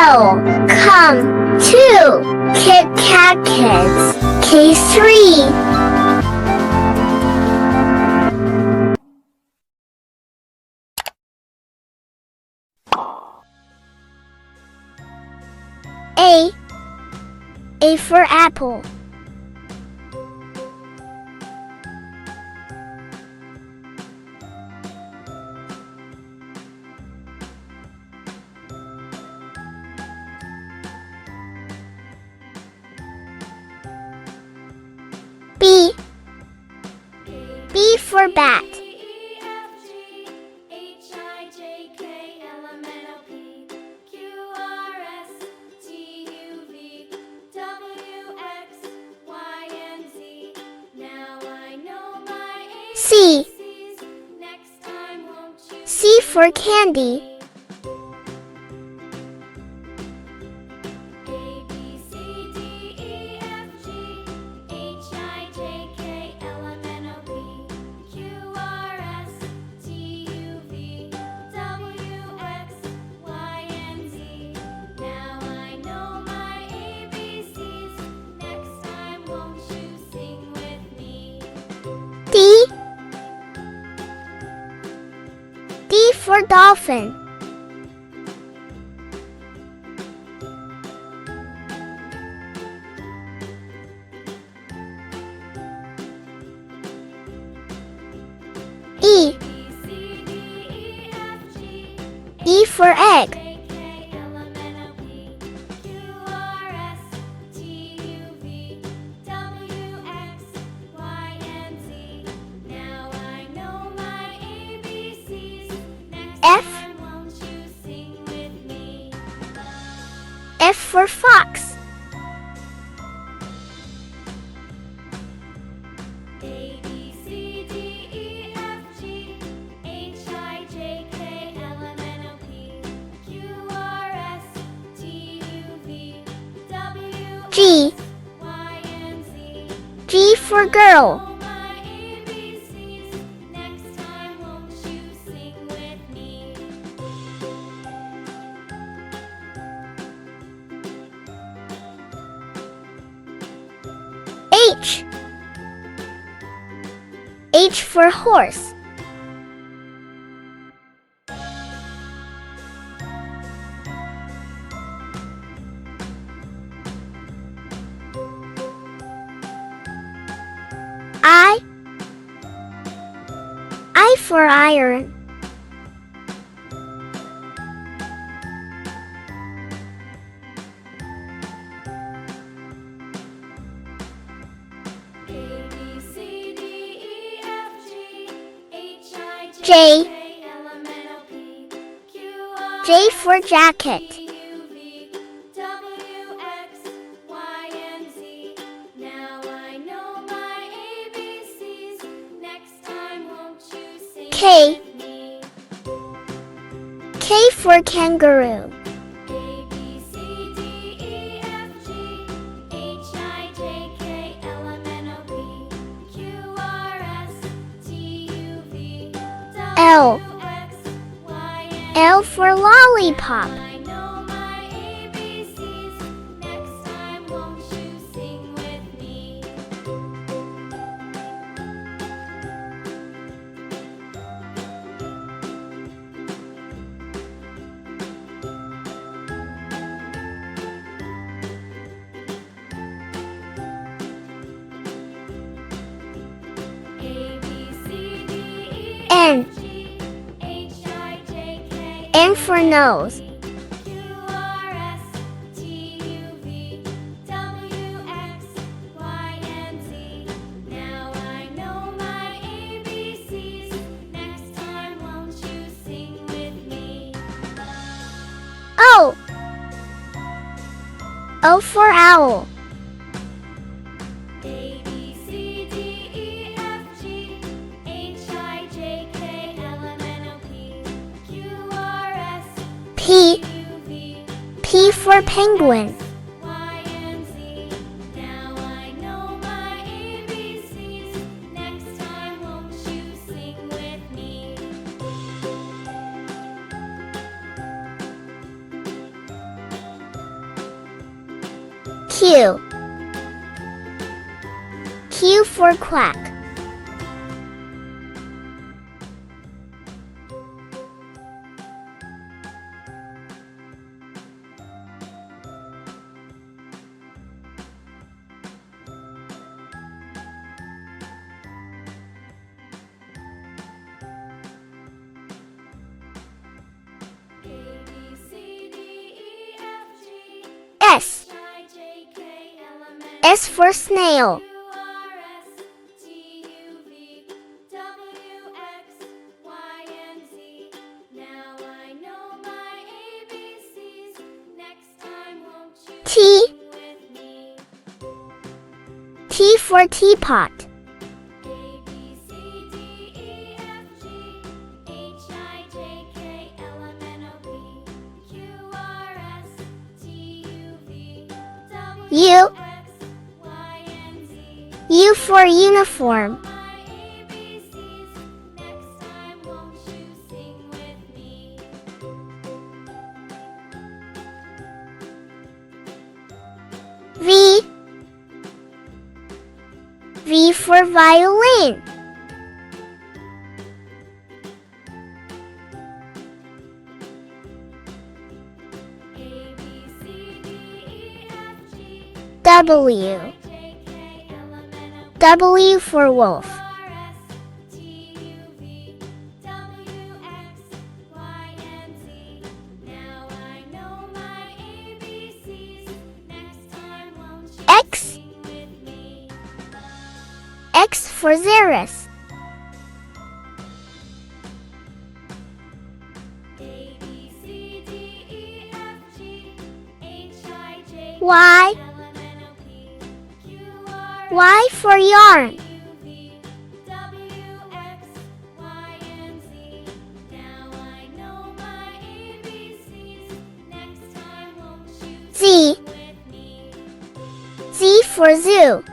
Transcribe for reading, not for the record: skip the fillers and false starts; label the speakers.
Speaker 1: L. Come to Kit Kat Kids K3. A. A for apple. B. B for bat. C. C for candy. D. D for dolphin. E. E for egg. F. F for fox. G. G for girl. H. H for horse. I. I for iron. J. J for jacket. K. K for kangaroo. L. L for lollipop. N. N for nose. O. O for owl. P. P for penguin. Q. Q for quack. S. S for snail. T. T for teapot. U. U for uniform. V. V for violin. W. W for wolf. X. X for Xerus. Y. Y for yarn. Z. Z for zoo.